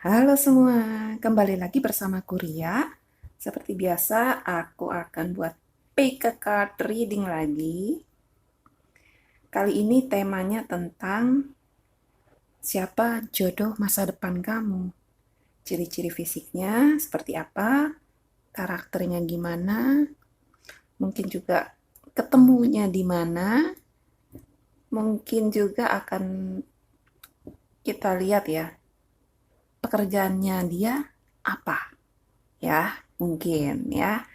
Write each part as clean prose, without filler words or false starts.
Halo semua, kembali lagi bersama Kuria. Seperti biasa, aku akan buat pick a card reading lagi. Kali ini temanya tentang siapa jodoh masa depan kamu. Ciri-ciri fisiknya seperti apa, karakternya gimana, mungkin juga ketemunya di mana, mungkin juga akan kita lihat ya, pekerjaannya dia apa ya, mungkin ya.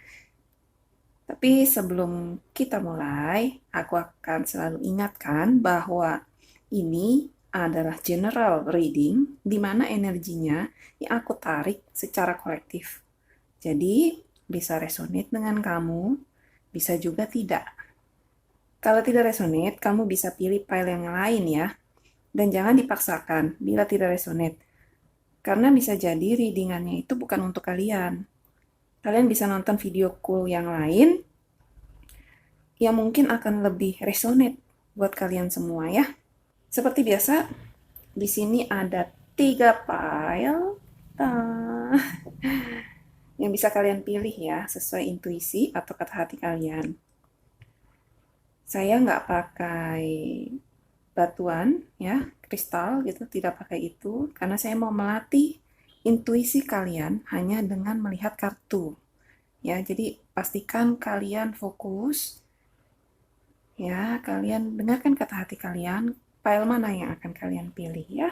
Tapi sebelum kita mulai, aku akan selalu ingatkan bahwa ini adalah general reading, di mana energinya yang aku tarik secara kolektif. Jadi, bisa resonate dengan kamu, bisa juga tidak. Kalau tidak resonate, kamu bisa pilih file yang lain ya. Dan jangan dipaksakan bila tidak resonate. Karena bisa jadi readingannya itu bukan untuk kalian. Kalian bisa nonton videoku yang lain yang mungkin akan lebih resonate buat kalian semua ya. Seperti biasa, di sini ada 3 file yang bisa kalian pilih ya, sesuai intuisi atau kata hati kalian. Saya nggak pakai batuan ya, kristal gitu, tidak pakai itu, karena saya mau melatih intuisi kalian hanya dengan melihat kartu. Ya, jadi pastikan kalian fokus. Ya, kalian dengarkan kata hati kalian, file mana yang akan kalian pilih ya.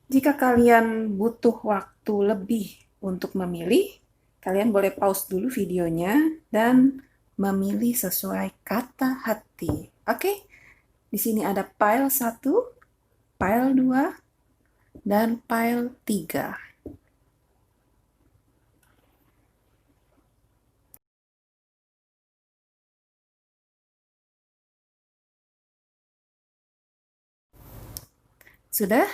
Jika kalian butuh waktu lebih untuk memilih, kalian boleh pause dulu videonya dan memilih sesuai kata hati. Oke? Di sini ada file 1, file 2, dan file 3. Sudah?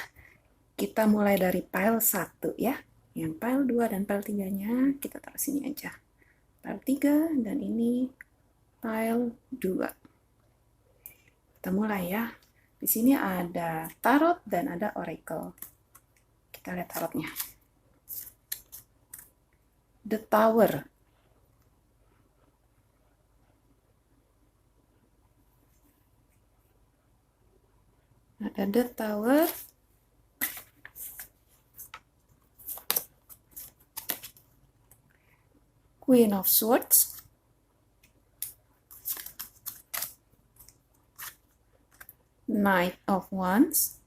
Kita mulai dari file 1 ya. Yang file 2 dan file 3-nya kita taruh sini aja. File 3 dan ini file 2. Kita mulai ya. Di sini ada tarot dan ada oracle. Kita lihat tarotnya. The Tower. Ada The Tower. Queen of Swords. Knight of Wands.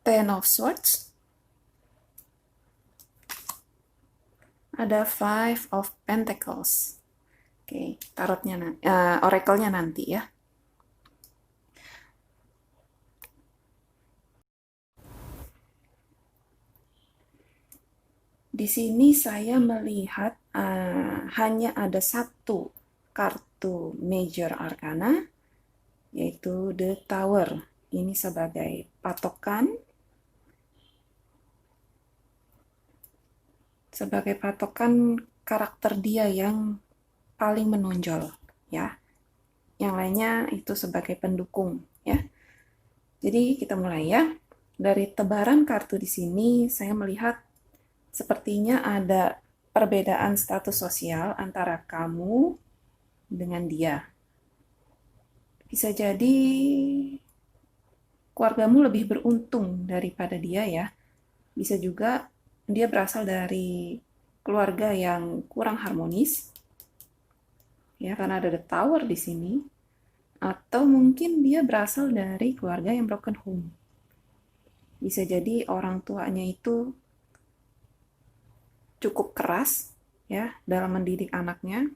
Ten of Swords. Ada Five of Pentacles. Oke, tarotnya oracle-nya nanti ya. Di sini saya melihat hanya ada satu kartu Major Arcana, yaitu The Tower. Ini sebagai patokan, karakter dia yang paling menonjol, ya. Yang lainnya itu sebagai pendukung, ya. Jadi kita mulai ya. Dari tebaran kartu di sini, saya melihat sepertinya ada perbedaan status sosial antara kamu dengan dia. Bisa jadi keluargamu lebih beruntung daripada dia ya. Bisa juga dia berasal dari keluarga yang kurang harmonis. Ya, karena ada the tower di sini. Atau mungkin dia berasal dari keluarga yang broken home. Bisa jadi orang tuanya itu cukup keras ya dalam mendidik anaknya.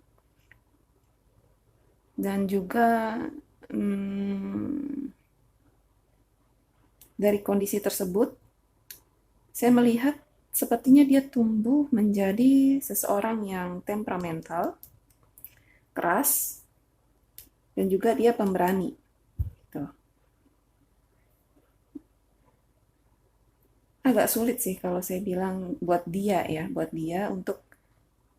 Dan juga dari kondisi tersebut, saya melihat sepertinya dia tumbuh menjadi seseorang yang temperamental, keras, dan juga dia pemberani. Gitu. Agak sulit sih kalau saya bilang buat dia untuk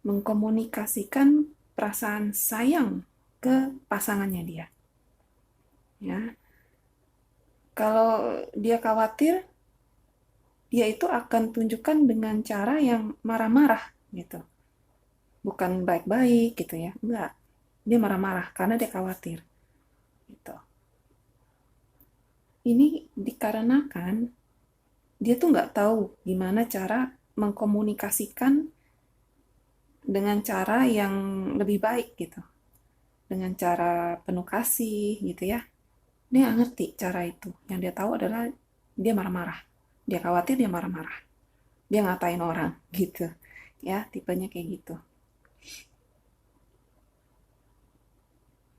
mengkomunikasikan perasaan sayang ke pasangannya dia. ya. Kalau dia khawatir, dia itu akan tunjukkan dengan cara yang marah-marah gitu. Bukan baik-baik gitu ya. Enggak. Dia marah-marah karena dia khawatir gitu. Ini dikarenakan dia tuh nggak tahu gimana cara mengkomunikasikan dengan cara yang lebih baik gitu. Dengan cara penuh kasih gitu ya. Dia nggak ngerti cara itu. Yang dia tahu adalah dia marah-marah. Dia khawatir, dia marah-marah. Dia ngatain orang gitu. Ya, tipenya kayak gitu.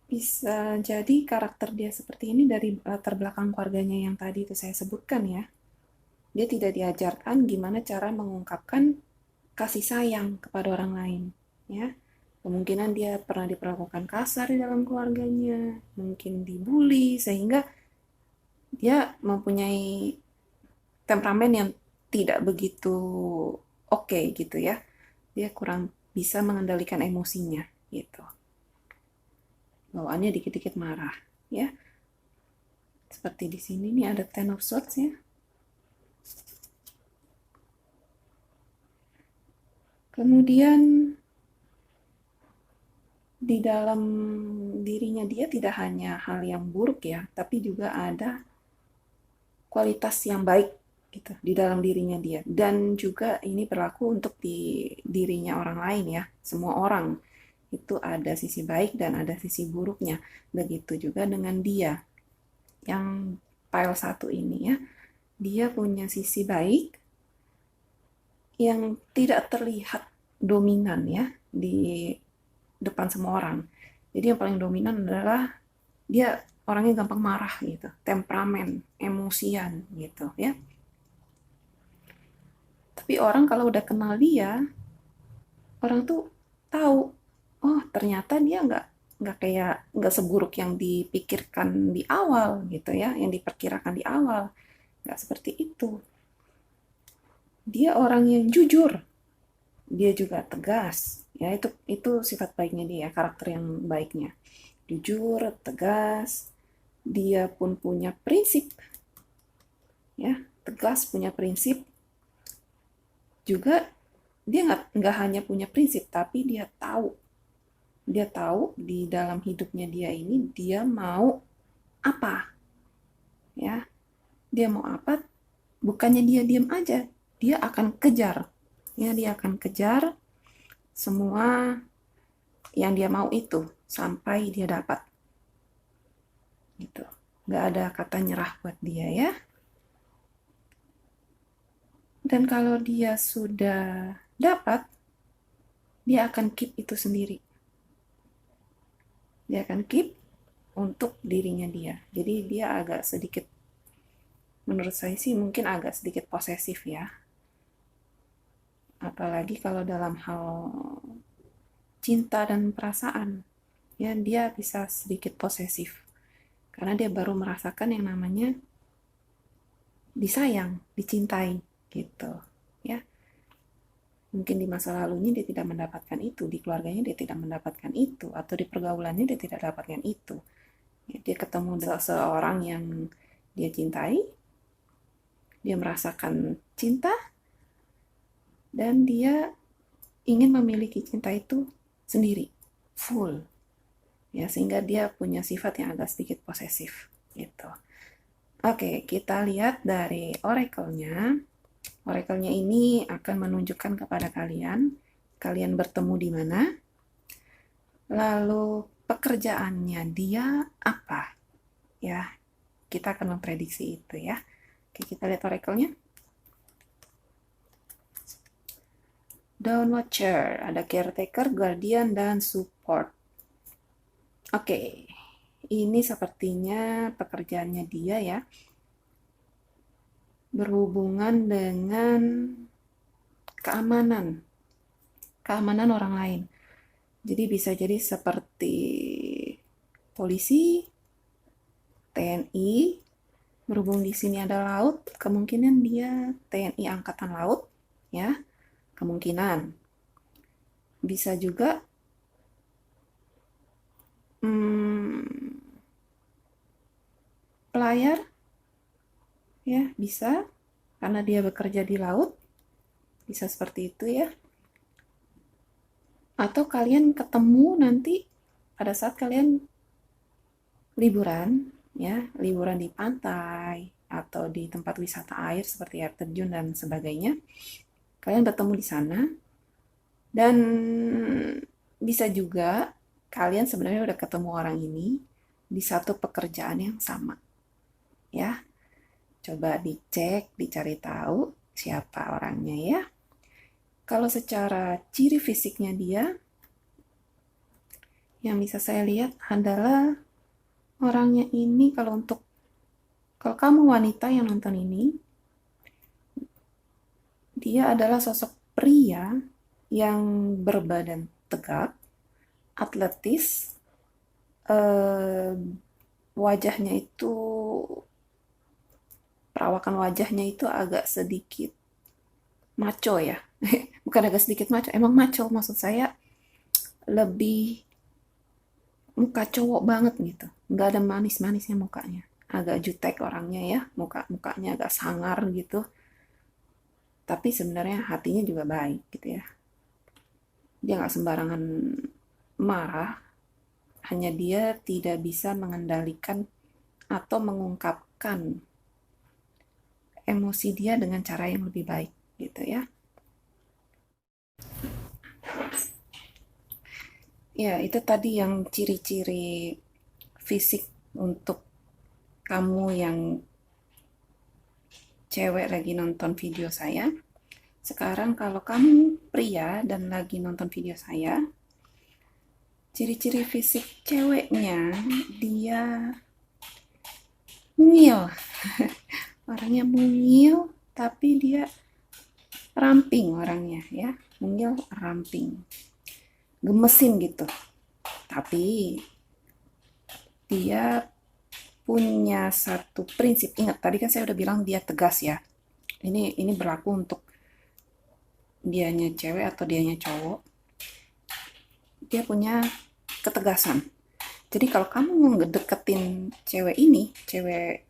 Bisa jadi karakter dia seperti ini dari latar belakang keluarganya yang tadi itu saya sebutkan ya. Dia tidak diajarkan gimana cara mengungkapkan kasih sayang kepada orang lain, ya. Kemungkinan dia pernah diperlakukan kasar di dalam keluarganya, mungkin dibully sehingga dia mempunyai temperamen yang tidak begitu oke gitu ya. Dia kurang bisa mengendalikan emosinya gitu. Bawaannya dikit-dikit marah, ya. Seperti di sini nih ada Ten of Swords ya. Kemudian di dalam dirinya dia tidak hanya hal yang buruk ya, tapi juga ada kualitas yang baik gitu di dalam dirinya dia. Dan juga ini berlaku untuk di dirinya orang lain ya. Semua orang itu ada sisi baik dan ada sisi buruknya. Begitu juga dengan dia yang pile satu ini ya. Dia punya sisi baik yang tidak terlihat dominan ya di depan semua orang. Jadi yang paling dominan adalah dia orangnya gampang marah gitu, temperamen, emosian gitu ya. Tapi orang kalau udah kenal dia, orang tuh tahu, oh ternyata dia nggak seburuk yang dipikirkan di awal gitu ya, yang diperkirakan di awal, nggak seperti itu. Dia orang yang jujur, dia juga tegas, ya itu sifat baiknya dia, karakter yang baiknya. Jujur, tegas, dia pun punya prinsip, ya tegas punya prinsip. Juga dia nggak hanya punya prinsip, tapi dia tahu di dalam hidupnya dia ini dia mau apa, ya dia mau apa. Bukannya dia diam aja, dia akan kejar, ya dia akan kejar semua yang dia mau itu sampai dia dapat gitu. Nggak ada kata nyerah buat dia ya. Dan kalau dia sudah dapat, dia akan keep itu sendiri. Dia akan keep untuk dirinya dia. Jadi dia agak sedikit, menurut saya sih mungkin agak sedikit posesif ya. Apalagi kalau dalam hal cinta dan perasaan, ya dia bisa sedikit posesif. Karena dia baru merasakan yang namanya disayang, dicintai gitu, ya. Mungkin di masa lalunya dia tidak mendapatkan itu, di keluarganya dia tidak mendapatkan itu, atau di pergaulannya dia tidak dapatkan itu. Ya, dia ketemu seseorang yang dia cintai, dia merasakan cinta, dan dia ingin memiliki cinta itu sendiri, full. Ya, sehingga dia punya sifat yang agak sedikit posesif gitu. Oke, kita lihat dari oracle-nya. Oracle-nya ini akan menunjukkan kepada kalian bertemu di mana, lalu pekerjaannya dia apa. Ya, kita akan memprediksi itu ya. Oke, kita lihat oracle-nya. Dawn Watcher, ada caretaker, guardian, dan support. Oke, ini sepertinya pekerjaannya dia ya, berhubungan dengan keamanan orang lain. Jadi bisa jadi seperti polisi, TNI, berhubung di sini ada laut, kemungkinan dia TNI Angkatan Laut, ya, kemungkinan. Bisa juga berlayar, ya bisa, karena dia bekerja di laut, bisa seperti itu ya. Atau kalian ketemu nanti pada saat kalian liburan, ya, liburan di pantai atau di tempat wisata air seperti air terjun dan sebagainya. Kalian bertemu di sana dan bisa juga kalian sebenarnya udah ketemu orang ini di satu pekerjaan yang sama, ya. Coba dicek, dicari tahu siapa orangnya ya. Kalau secara ciri fisiknya dia, yang bisa saya lihat adalah orangnya ini kalau kamu wanita yang nonton ini, dia adalah sosok pria yang berbadan tegap, atletis, eh, wajahnya itu, perawakan wajahnya itu agak sedikit maco ya. Bukan agak sedikit maco, emang maco maksud saya, lebih muka cowok banget gitu. Nggak ada manis-manisnya mukanya. Agak jutek orangnya ya, mukanya agak sangar gitu. Tapi sebenarnya hatinya juga baik gitu ya. Dia nggak sembarangan marah, hanya dia tidak bisa mengendalikan atau mengungkapkan emosi dia dengan cara yang lebih baik gitu ya. Ya, itu tadi yang ciri-ciri fisik untuk kamu yang cewek lagi nonton video saya. Sekarang kalau kamu pria dan lagi nonton video saya, ciri-ciri fisik ceweknya, dia mungil. Orangnya mungil, tapi dia ramping orangnya ya. Mungil, ramping. Gemesin gitu. Tapi dia punya satu prinsip. Ingat, tadi kan saya udah bilang dia tegas ya. Ini berlaku untuk dianya cewek atau dianya cowok. Dia punya ketegasan. Jadi kalau kamu mau ngedeketin cewek ini, cewek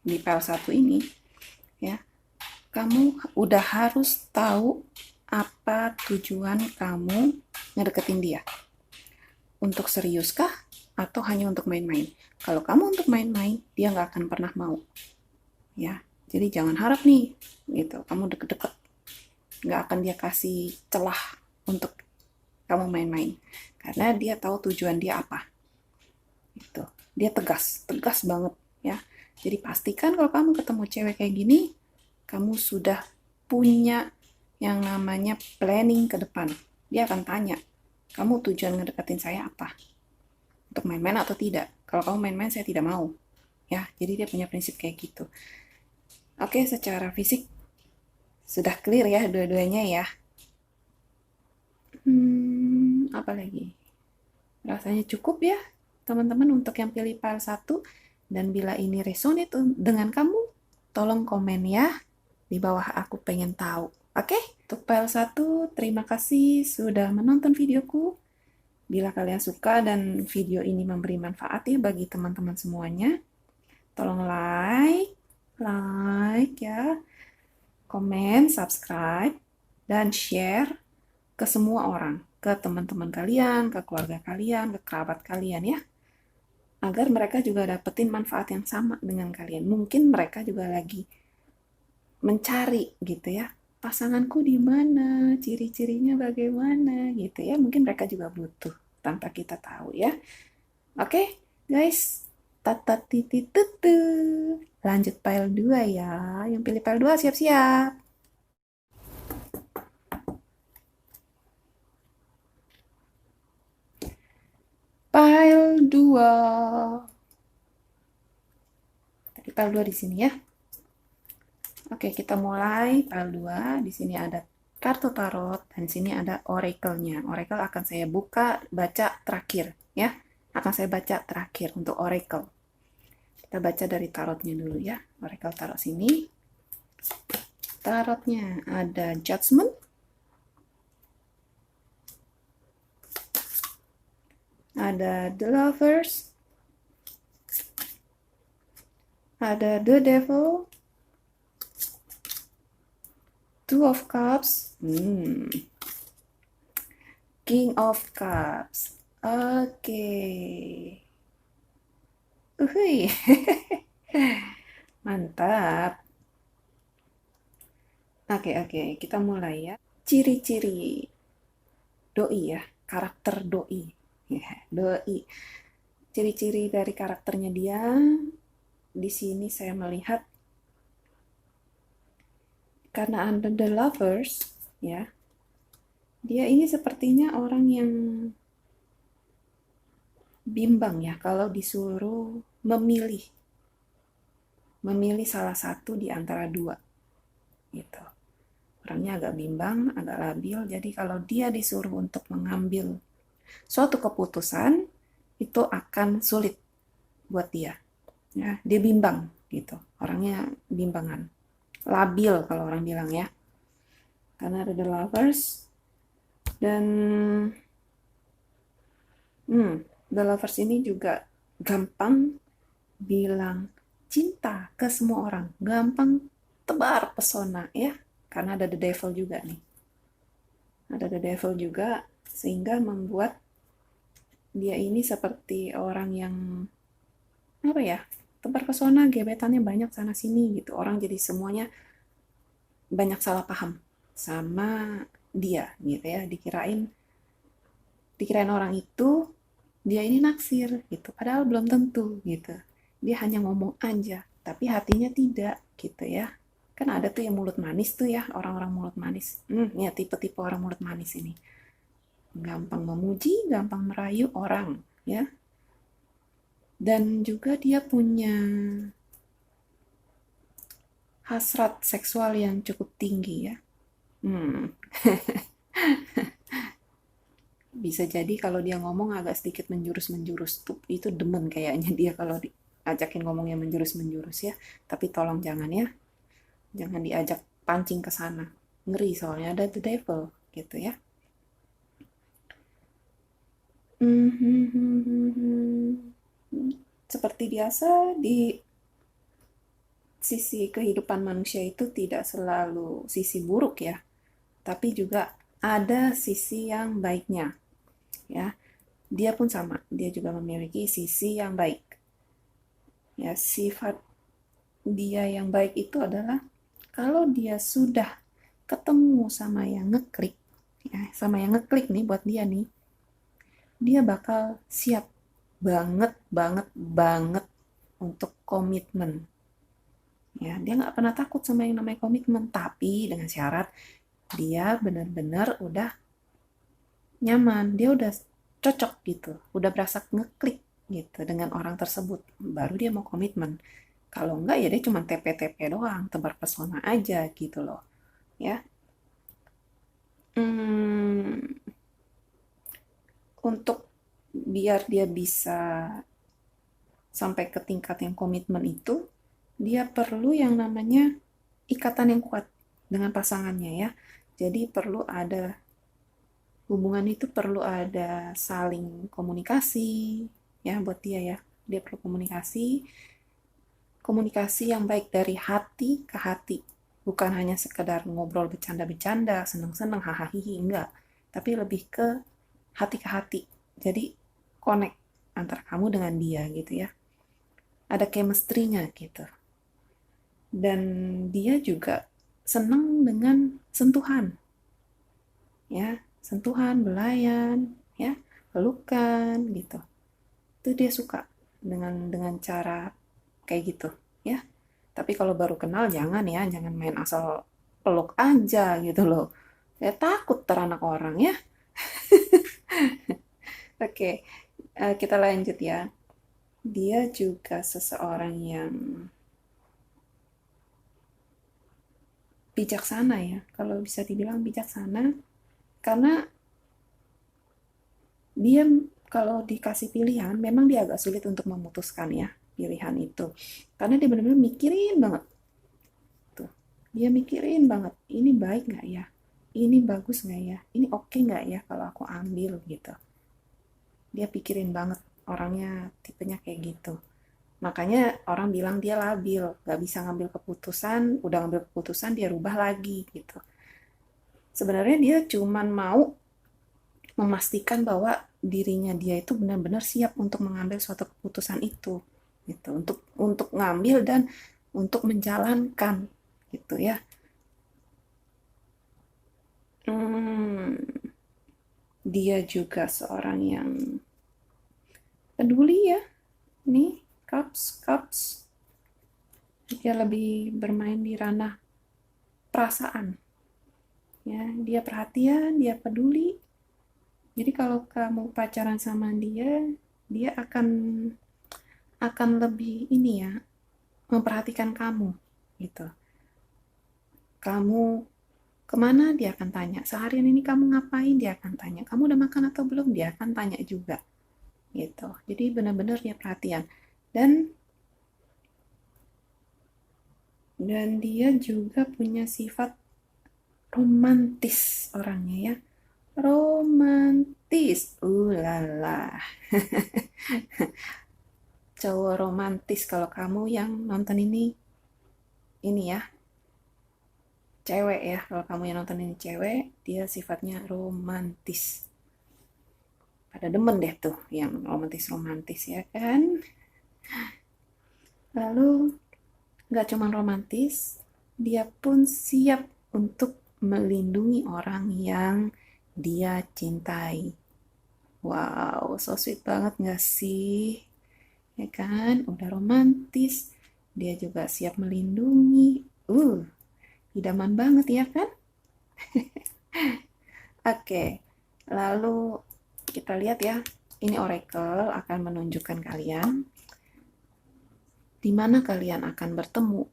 di PL1 ini, ya, kamu udah harus tahu apa tujuan kamu ngedeketin dia. Untuk seriuskah atau hanya untuk main-main? Kalau kamu untuk main-main, dia nggak akan pernah mau. Ya, jadi jangan harap nih, gitu. Kamu deket-deket, nggak akan dia kasih celah untuk kamu main-main, karena dia tahu tujuan dia apa. Gitu. Dia tegas, tegas banget ya. Jadi pastikan kalau kamu ketemu cewek kayak gini, kamu sudah punya yang namanya planning ke depan. Dia akan tanya, kamu tujuan ngedeketin saya apa? Untuk main-main atau tidak? Kalau kamu main-main, saya tidak mau. Ya, jadi dia punya prinsip kayak gitu. Oke, secara fisik sudah clear ya dua-duanya ya. Apa lagi? Rasanya cukup ya, teman-teman, untuk yang pilih file 1. Dan bila ini resonate dengan kamu, tolong komen ya. Di bawah aku pengen tahu. Oke? Untuk file 1, terima kasih sudah menonton videoku. Bila kalian suka dan video ini memberi manfaat ya bagi teman-teman semuanya, tolong like ya, komen, subscribe, dan share ke semua orang, ke teman-teman kalian, ke keluarga kalian, ke kerabat kalian ya, agar mereka juga dapetin manfaat yang sama dengan kalian. Mungkin mereka juga lagi mencari gitu ya, pasanganku di mana, ciri-cirinya bagaimana gitu ya. Mungkin mereka juga butuh tanpa kita tahu ya. Oke, guys. Tata titi tutu. Lanjut file 2 ya. Yang pilih file 2 siap-siap. File 2. Tadi file 2 di sini ya. Oke, kita mulai file 2. Di sini ada kartu tarot dan di sini ada oracle-nya. Oracle akan saya baca terakhir ya. Akan saya baca terakhir untuk oracle. Kita baca dari tarotnya dulu ya. Oracle tarot sini. Tarotnya ada Judgment, ada The Lovers, Ada the devil, two of cups, king of cups. Oke. Uhui. Mantap. Oke, kita mulai ya. Ciri-ciri doi ya, karakter doi. Ya, doi. Ciri-ciri dari karakternya dia, di sini saya melihat karena under the lovers, ya, dia ini sepertinya orang yang bimbang ya kalau disuruh memilih, memilih salah satu di antara dua, gitu. Orangnya agak bimbang, agak labil, jadi kalau dia disuruh untuk mengambil suatu keputusan, itu akan sulit buat dia. Ya, dia bimbang gitu. Orangnya bimbangan. Labil kalau orang bilang ya. Karena ada the lovers dan the lovers ini juga gampang bilang cinta ke semua orang. Gampang tebar pesona ya. Karena ada the devil juga nih. Ada the devil juga sehingga membuat dia ini seperti orang yang apa ya, tebar pesona, gebetannya banyak sana sini gitu. Orang jadi semuanya banyak salah paham sama dia gitu ya, dikirain orang itu dia ini naksir gitu, padahal belum tentu gitu. Dia hanya ngomong aja tapi hatinya tidak gitu ya. Kan ada tuh yang mulut manis tuh ya, orang-orang mulut manis. Ya tipe-tipe orang mulut manis ini gampang memuji, gampang merayu orang ya. Dan juga dia punya hasrat seksual yang cukup tinggi ya. Bisa jadi kalau dia ngomong agak sedikit menjurus-menjurus tuh, itu demen kayaknya dia kalau diajakin ngomongnya menjurus-menjurus ya. Tapi tolong jangan ya, jangan diajak pancing ke sana. Ngeri soalnya ada the devil gitu ya. Seperti biasa di sisi kehidupan manusia itu tidak selalu sisi buruk ya, tapi juga ada sisi yang baiknya ya. Dia pun sama, dia juga memiliki sisi yang baik ya. Sifat dia yang baik itu adalah kalau dia sudah ketemu sama yang ngeklik ya, sama yang ngeklik nih buat dia nih, dia bakal siap banget banget banget untuk komitmen ya. Dia nggak pernah takut sama yang namanya komitmen, tapi dengan syarat dia benar-benar udah nyaman, dia udah cocok gitu, udah berasa ngeklik gitu dengan orang tersebut, baru dia mau komitmen. Kalau enggak ya dia cuma TP-TP doang, tebar pesona aja gitu loh ya. Untuk biar dia bisa sampai ke tingkat yang komitmen itu, dia perlu yang namanya ikatan yang kuat dengan pasangannya ya. Jadi perlu ada hubungan, itu perlu ada saling komunikasi ya buat dia ya. Dia perlu komunikasi yang baik dari hati ke hati. Bukan hanya sekedar ngobrol bercanda-bercanda, seneng-seneng, hahaha, enggak. Tapi lebih ke hati ke hati. Jadi connect antara kamu dengan dia gitu ya. Ada chemistry-nya gitu. Dan dia juga senang dengan sentuhan. Ya, sentuhan, belayan, ya, pelukan gitu. Itu dia suka dengan cara kayak gitu, ya. Tapi kalau baru kenal jangan ya, jangan main asal peluk aja gitu loh. Saya takut teranak orang ya. Oke, kita lanjut ya. Dia juga seseorang yang bijaksana ya, kalau bisa dibilang bijaksana, karena dia kalau dikasih pilihan, memang dia agak sulit untuk memutuskan ya pilihan itu, karena dia benar-benar mikirin banget tuh. Dia mikirin banget, ini baik nggak ya, ini bagus nggak ya, ini oke nggak ya kalau aku ambil gitu. Dia pikirin banget, orangnya tipenya kayak gitu. Makanya orang bilang dia labil, gak bisa ngambil keputusan, udah ngambil keputusan dia rubah lagi gitu. Sebenarnya dia cuman mau memastikan bahwa dirinya dia itu benar-benar siap untuk mengambil suatu keputusan itu, gitu. Untuk ngambil dan untuk menjalankan, gitu ya. Hmm, dia juga seorang yang peduli ya. Nih, Cups. Dia lebih bermain di ranah perasaan. Ya, dia perhatian, dia peduli. Jadi kalau kamu pacaran sama dia, dia akan lebih ini ya, memperhatikan kamu gitu. Kamu kemana dia akan tanya. Seharian ini kamu ngapain dia akan tanya. Kamu udah makan atau belum dia akan tanya juga gitu. Jadi benar-benar dia perhatian. Dan dia juga punya sifat romantis orangnya ya. Romantis. Lala. Cowok romantis kalau kamu yang nonton ini ya, cewek ya. Kalau kamu yang nonton ini cewek, dia sifatnya romantis. Pada demen deh tuh yang romantis-romantis ya kan. Lalu gak cuma romantis, dia pun siap untuk melindungi orang yang dia cintai. Wow, so sweet banget gak sih? Ya kan, udah romantis, dia juga siap melindungi. Idaman banget ya kan? Oke, lalu kita lihat ya, ini oracle akan menunjukkan kalian di mana kalian akan bertemu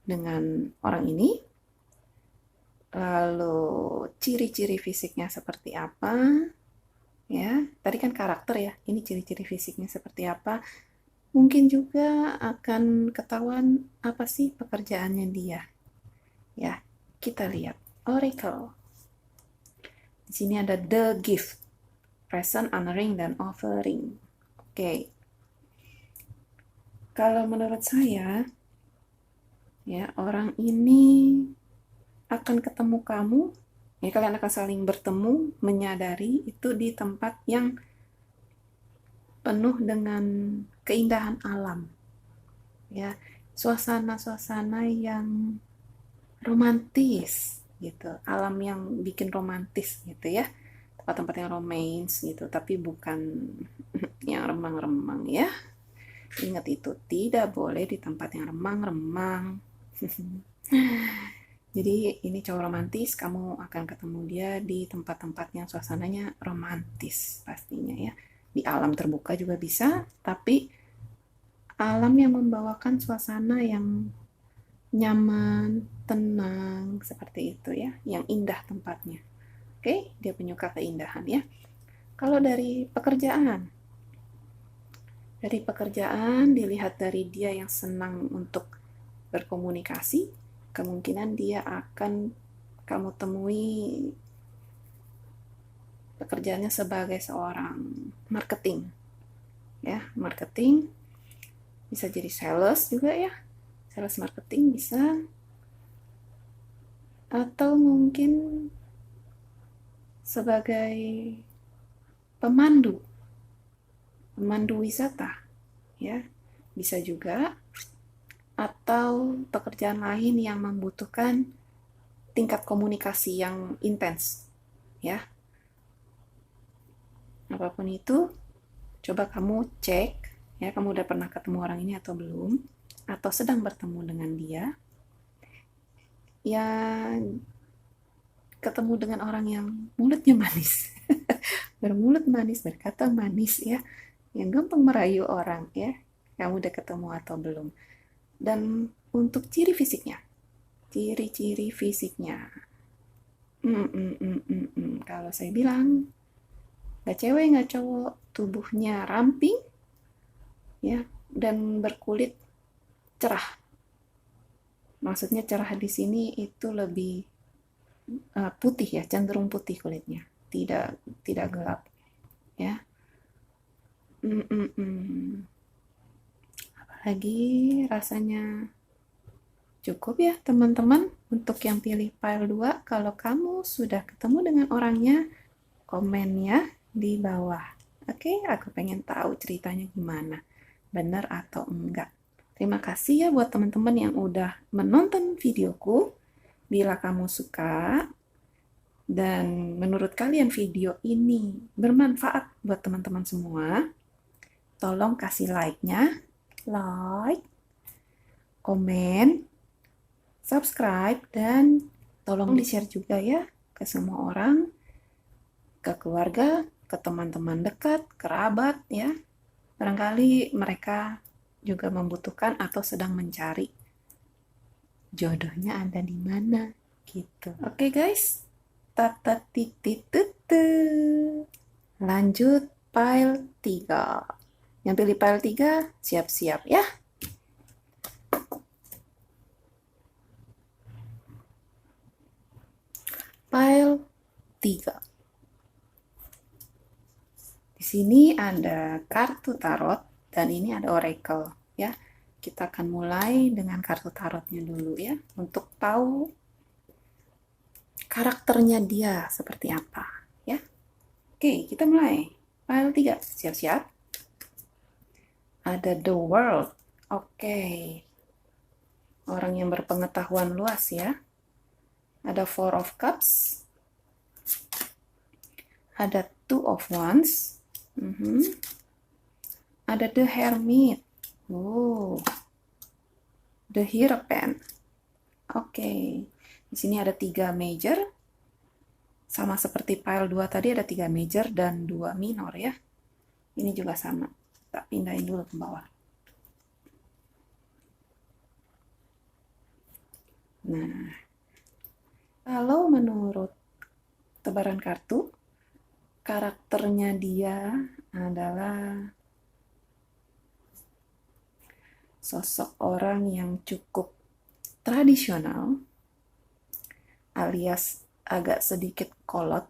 dengan orang ini, lalu ciri-ciri fisiknya seperti apa, ya. Tadi kan karakter ya, ini ciri-ciri fisiknya seperti apa. Mungkin juga akan ketahuan apa sih pekerjaannya dia. Ya, kita lihat oracle. Di sini ada the gift, present, honoring, dan offering. Oke. Kalau menurut saya, ya orang ini akan ketemu kamu, ya kalian akan saling bertemu, menyadari itu di tempat yang penuh dengan keindahan alam, ya suasana-suasana yang romantis gitu, alam yang bikin romantis gitu ya, tempat-tempat yang romance gitu, tapi bukan yang remang-remang ya. Ingat itu, tidak boleh di tempat yang remang-remang. Jadi ini cowok romantis, kamu akan ketemu dia di tempat-tempat yang suasananya romantis pastinya ya. Di alam terbuka juga bisa, tapi alam yang membawakan suasana yang nyaman, tenang, seperti itu ya, yang indah tempatnya. Oke, dia penyuka keindahan ya. Kalau dari pekerjaan dilihat dari dia yang senang untuk berkomunikasi, kemungkinan dia akan kamu temui pekerjaannya sebagai seorang marketing. Ya, marketing bisa jadi sales juga ya. Sales marketing bisa, atau mungkin sebagai pemandu wisata ya, bisa juga, atau pekerjaan lain yang membutuhkan tingkat komunikasi yang intens ya. Apapun itu, coba kamu cek ya, kamu udah pernah ketemu orang ini atau belum, atau sedang bertemu dengan dia. Ya, ketemu dengan orang yang mulutnya manis, bermulut manis, berkata manis ya, yang gampang merayu orang ya. Kamu udah ketemu atau belum? Dan untuk ciri-ciri fisiknya, kalau saya bilang, nggak cewek nggak cowok, tubuhnya ramping ya, dan berkulit cerah. Maksudnya cerah di sini itu lebih putih ya, cenderung putih kulitnya, tidak gelap ya. lagi rasanya cukup ya teman-teman untuk yang pilih file 2. Kalau kamu sudah ketemu dengan orangnya, komen ya di bawah. Oke, aku pengen tahu ceritanya gimana, benar atau enggak. Terima kasih ya buat teman-teman yang udah menonton videoku. Bila kamu suka dan menurut kalian video ini bermanfaat buat teman-teman semua, tolong kasih like-nya, like, komen, subscribe, dan tolong di-share juga ya ke semua orang, ke keluarga, ke teman-teman dekat, kerabat ya. Barangkali mereka juga membutuhkan atau sedang mencari jodohnya ada di mana gitu. Oke guys, tata titit tutu. Lanjut file 3. Yang pilih file 3 siap-siap ya. File 3. Di sini ada kartu tarot dan ini ada oracle ya. Kita akan mulai dengan kartu tarotnya dulu ya, untuk tahu karakternya dia seperti apa ya. Oke, kita mulai. File 3, siap-siap. Ada the world. Oke. Orang yang berpengetahuan luas ya. Ada four of cups. Ada two of wands. Ada the hermit. Oh, the hierophant. Oke. Di sini ada 3 major. Sama seperti pile 2 tadi ada 3 major dan 2 minor ya. Ini juga sama. Tak pindahin dulu ke bawah. Nah, kalau menurut tebaran kartu, karakternya dia adalah sosok orang yang cukup tradisional, alias agak sedikit kolot,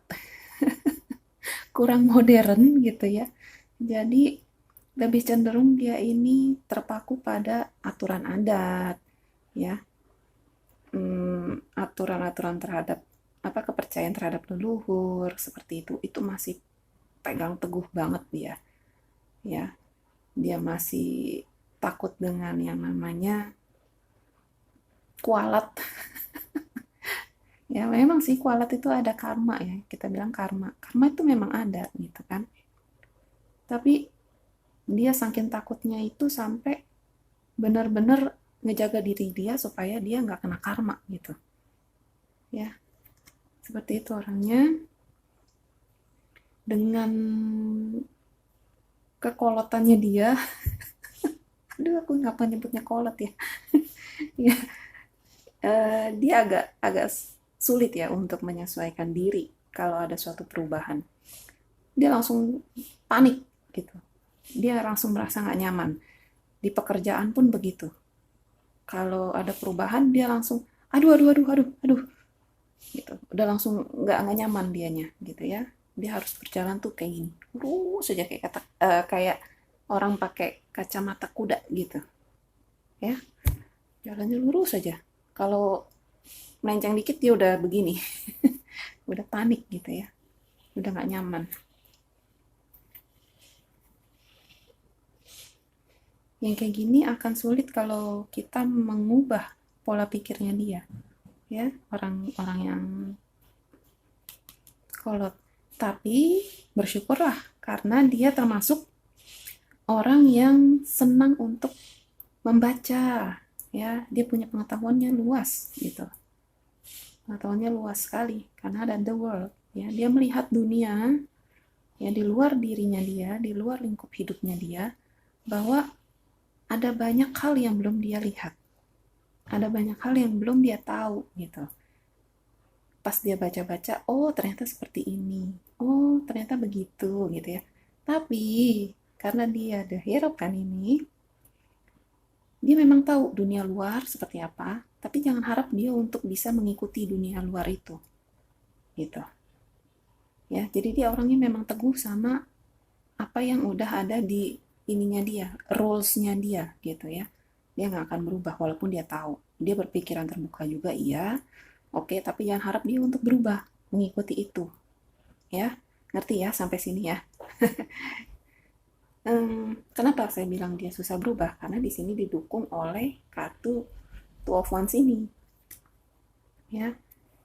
kurang modern gitu ya. Jadi lebih cenderung dia ini terpaku pada aturan adat ya, aturan-aturan terhadap kepercayaan terhadap leluhur seperti itu masih pegang teguh banget dia ya. Dia masih takut dengan yang namanya kualat. Ya memang sih kualat itu ada karma ya, kita bilang karma itu memang ada gitu kan. Tapi dia saking takutnya itu sampai benar-benar ngejaga diri dia supaya dia nggak kena karma gitu ya. Seperti itu orangnya, dengan kekolotannya dia. Aduh, aku nggak mau nyebutnya kolot ya. Ya, dia agak sulit ya untuk menyesuaikan diri kalau ada suatu perubahan. Dia langsung panik gitu. Dia langsung merasa nggak nyaman. Di pekerjaan pun begitu. Kalau ada perubahan dia langsung aduh gitu. Udah langsung nggak nyaman dianya gitu ya. Dia harus berjalan tuh kayak gini, lurus saja kayak orang pakai kacamata kuda gitu ya. Jalannya lurus saja. Kalau melenceng dikit dia udah begini. Udah panik gitu ya, udah nggak nyaman. Yang kayak gini akan sulit kalau kita mengubah pola pikirnya dia ya, orang-orang yang kolot. Tapi bersyukurlah karena dia termasuk orang yang senang untuk membaca ya. Dia punya pengetahuannya luas gitu, pengetahuannya luas sekali karena ada the world ya. Dia melihat dunia ya di luar dirinya dia, di luar lingkup hidupnya dia, bahwa ada banyak hal yang belum dia lihat, ada banyak hal yang belum dia tahu gitu. Pas dia baca-baca, oh ternyata seperti ini, oh ternyata begitu gitu ya. Tapi karena dia the hero kan ini, dia memang tahu dunia luar seperti apa, tapi jangan harap dia untuk bisa mengikuti dunia luar itu gitu ya. Jadi dia orangnya memang teguh sama apa yang udah ada di ininya dia, rules-nya dia gitu ya. Dia nggak akan berubah walaupun dia tahu. Dia berpikiran terbuka juga, iya. Oke, tapi jangan harap dia untuk berubah, mengikuti itu. Ya, ngerti ya sampai sini ya? Kenapa saya bilang dia susah berubah? Karena di sini didukung oleh kartu Two of Wands ini. Ya,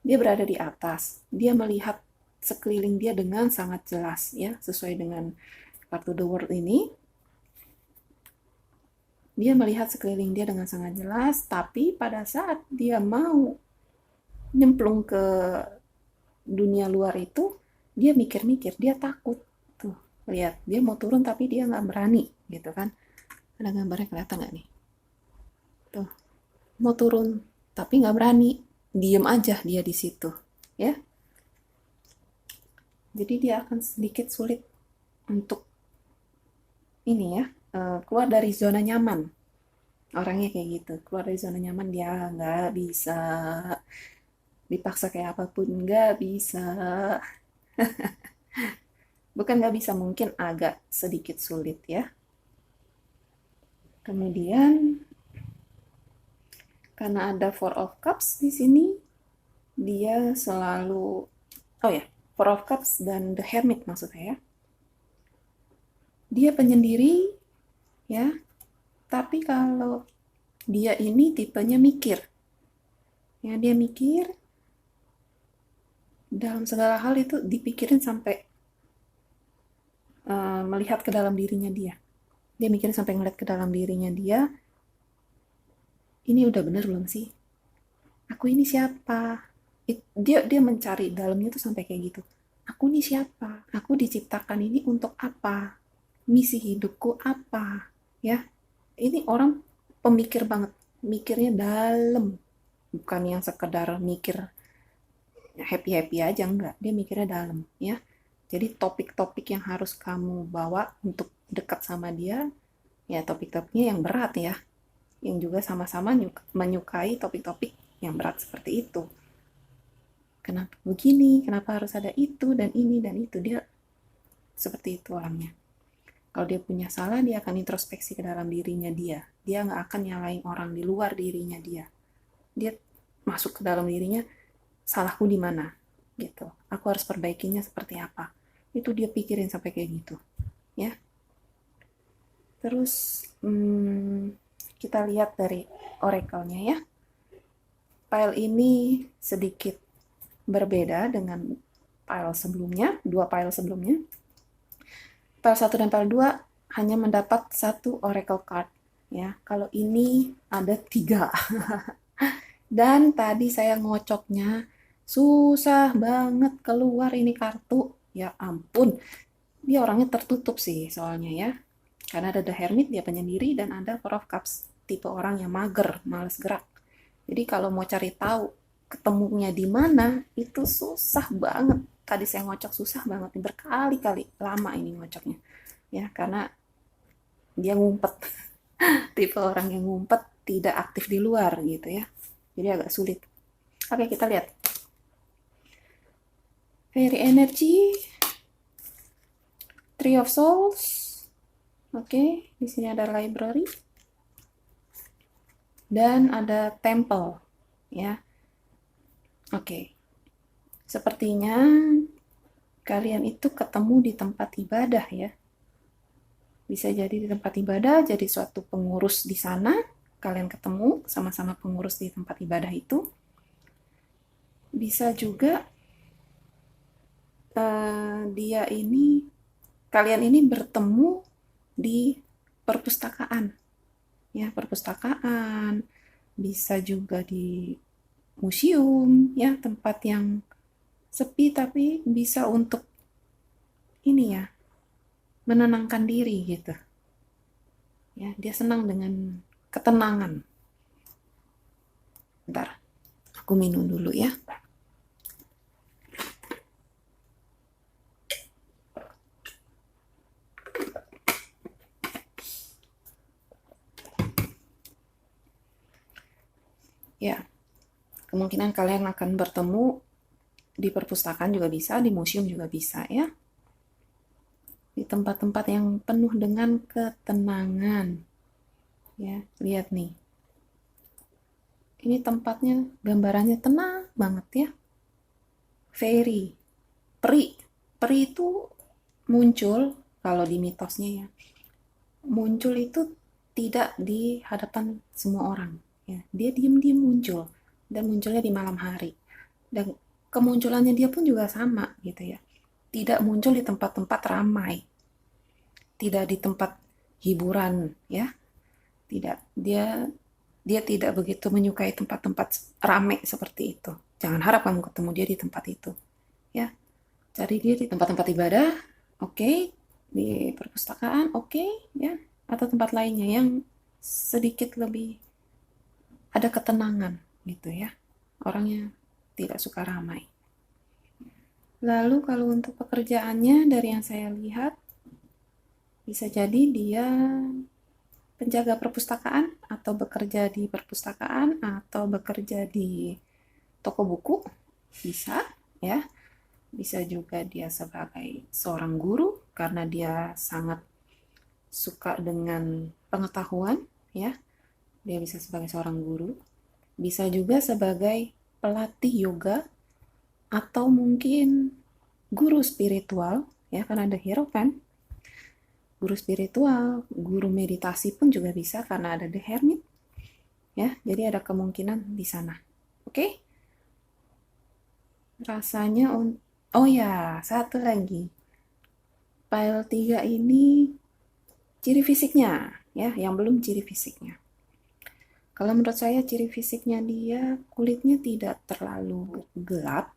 dia berada di atas. Dia melihat sekeliling dia dengan sangat jelas ya, sesuai dengan kartu The World ini. Dia melihat sekeliling dia dengan sangat jelas, tapi pada saat dia mau nyemplung ke dunia luar itu, dia mikir-mikir, dia takut. Tuh, lihat, dia mau turun tapi dia nggak berani, gitu kan. Ada gambarnya kelihatan nggak nih? Tuh, mau turun tapi nggak berani, diem aja dia di situ, ya. Jadi dia akan sedikit sulit untuk ini ya, keluar dari zona nyaman. Orangnya kayak gitu, keluar dari zona nyaman dia nggak bisa, dipaksa kayak apapun nggak bisa. Bukan nggak bisa, mungkin agak sedikit sulit ya. Kemudian karena ada Four of Cups di sini, dia selalu, oh ya, Four of Cups dan The Hermit maksudnya ya. Dia penyendiri ya, tapi kalau dia ini tipenya mikir. Ya, dia mikir dalam segala hal itu dipikirin sampai melihat ke dalam dirinya dia. Dia mikirin sampai ngeliat ke dalam dirinya dia. Ini udah bener belum sih? Aku ini siapa? Dia mencari dalamnya tuh sampai kayak gitu. Aku ini siapa? Aku diciptakan ini untuk apa? Misi hidupku apa? Ya, ini orang pemikir banget. Mikirnya dalam. Bukan yang sekedar mikir happy-happy aja, enggak. Dia mikirnya dalam, ya. Jadi topik-topik yang harus kamu bawa untuk dekat sama dia, ya topik-topiknya yang berat ya. Yang juga sama-sama menyukai topik-topik yang berat seperti itu. Kenapa begini? Kenapa harus ada itu dan ini dan itu? Dia seperti itu orangnya. Kalau dia punya salah, dia akan introspeksi ke dalam dirinya dia. Dia nggak akan nyalain orang di luar dirinya dia. Dia masuk ke dalam dirinya, salahku di mana? Gitu. Aku harus perbaikinya seperti apa? Itu dia pikirin sampai kayak gitu. Ya. Terus kita lihat dari oracle-nya ya. Pile ini sedikit berbeda dengan pile sebelumnya, dua pile sebelumnya. Pile 1 dan pile 2 hanya mendapat satu oracle card. Ya, kalau ini ada 3. Dan tadi saya ngocoknya, susah banget keluar ini kartu. Ya ampun, dia orangnya tertutup sih soalnya ya. Karena ada The Hermit, dia penyendiri, dan ada Four of Cups, tipe orang yang mager, males gerak. Jadi kalau mau cari tahu ketemunya di mana, itu susah banget. Tadi saya ngocok susah banget, berkali-kali lama ini ngocoknya. Ya, karena dia ngumpet. Tipe orang yang ngumpet, tidak aktif di luar gitu ya. Jadi agak sulit. Oke, kita lihat. Fairy Energy, Three of Souls. Oke, di sini ada library dan ada temple, ya. Oke, sepertinya kalian itu ketemu di tempat ibadah ya. Bisa jadi di tempat ibadah, jadi suatu pengurus di sana, kalian ketemu sama-sama pengurus di tempat ibadah itu. Bisa juga kalian ini bertemu di perpustakaan, ya perpustakaan, bisa juga di museum, ya tempat yang sepi tapi bisa untuk ini ya, menenangkan diri gitu. Ya, dia senang dengan ketenangan. Bentar, aku minum dulu ya. Ya, kemungkinan kalian akan bertemu di perpustakaan juga bisa, di museum juga bisa ya. di tempat-tempat yang penuh dengan ketenangan. Ya, lihat nih. Ini tempatnya, gambarannya tenang banget ya. Fairy, peri. Peri itu muncul, kalau di mitosnya ya, muncul itu tidak di hadapan semua orang. Ya, dia diam-diam muncul, dan munculnya di malam hari. Dan kemunculannya dia pun juga sama gitu ya. Tidak muncul di tempat-tempat ramai, tidak di tempat hiburan ya. Tidak, dia tidak begitu menyukai tempat-tempat ramai seperti itu. Jangan harap kamu ketemu dia di tempat itu ya. Cari dia di tempat-tempat ibadah, oke, di perpustakaan, oke, ya, atau tempat lainnya yang sedikit lebih ada ketenangan gitu ya. Orangnya tidak suka ramai. Lalu kalau untuk pekerjaannya, dari yang saya lihat, bisa jadi dia penjaga perpustakaan, atau bekerja di perpustakaan, atau bekerja di toko buku, bisa ya. Bisa juga dia sebagai seorang guru, karena dia sangat suka dengan pengetahuan ya. Dia bisa sebagai seorang guru, bisa juga sebagai pelatih yoga, atau mungkin guru spiritual ya, karena ada hero kan. Guru spiritual, guru meditasi pun juga bisa karena ada the hermit ya. Jadi ada kemungkinan di sana. Oke? Rasanya oh ya, satu lagi. Pile 3 ini ciri fisiknya ya, yang belum ciri fisiknya. Kalau menurut saya ciri fisiknya dia kulitnya tidak terlalu gelap,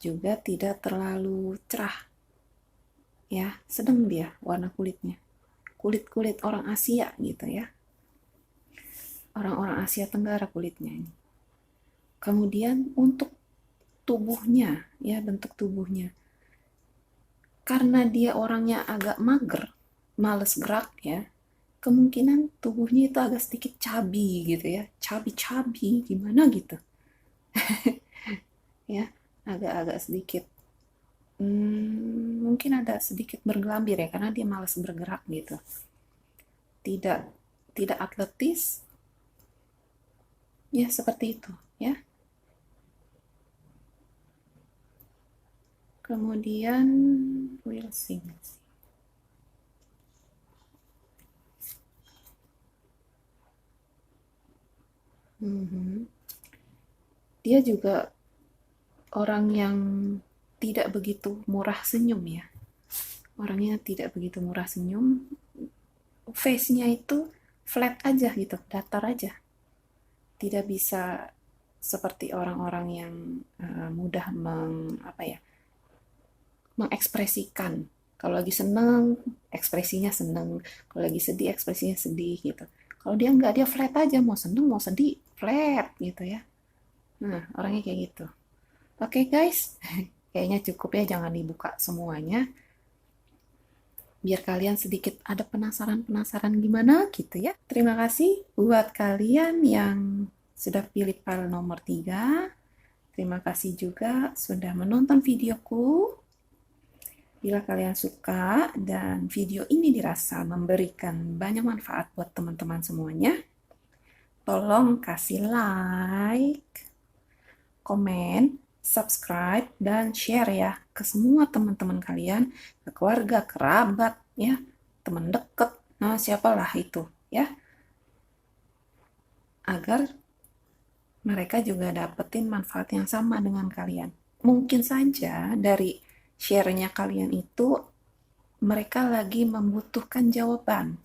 juga tidak terlalu cerah. Ya, sedang dia warna kulitnya. Kulit-kulit orang Asia gitu ya. Orang-orang Asia Tenggara kulitnya ini. Kemudian untuk tubuhnya, ya, bentuk tubuhnya. Karena dia orangnya agak mager, males gerak ya, kemungkinan tubuhnya itu agak sedikit chubby gitu ya, chubby gimana gitu. Ya, agak-agak sedikit mungkin ada sedikit bergelambir ya, karena dia malas bergerak gitu. Tidak atletis ya, seperti itu ya. Kemudian we'll see. Dia juga orang yang tidak begitu murah senyum ya. Orangnya tidak begitu murah senyum. Face-nya itu flat aja gitu, datar aja. Tidak bisa seperti orang-orang yang mudah mengekspresikan. Kalau lagi seneng, ekspresinya seneng. Kalau lagi sedih, ekspresinya sedih gitu. Kalau dia nggak, dia flat aja. Mau seneng, mau sedih, flat gitu ya. Nah, orangnya kayak gitu. Oke guys, kayaknya cukup ya, jangan dibuka semuanya. Biar kalian sedikit ada penasaran-penasaran gimana gitu ya. Terima kasih buat kalian yang sudah pilih file nomor 3. Terima kasih juga sudah menonton videoku. Bila kalian suka dan video ini dirasa memberikan banyak manfaat buat teman-teman semuanya, tolong kasih like, komen, subscribe, dan share ya ke semua teman-teman kalian, ke keluarga, kerabat, ya, teman dekat, nah siapalah itu ya, agar mereka juga dapetin manfaat yang sama dengan kalian. Mungkin saja dari share-nya kalian itu mereka lagi membutuhkan jawaban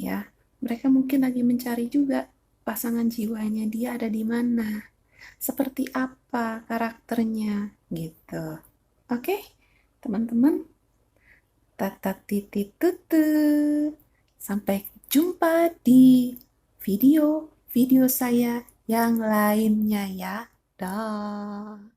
ya. Mereka mungkin lagi mencari juga pasangan jiwanya dia ada di mana, seperti apa karakternya gitu. Oke, teman-teman. Tata titit tutu. Sampai jumpa di video-video saya yang lainnya ya. Dah.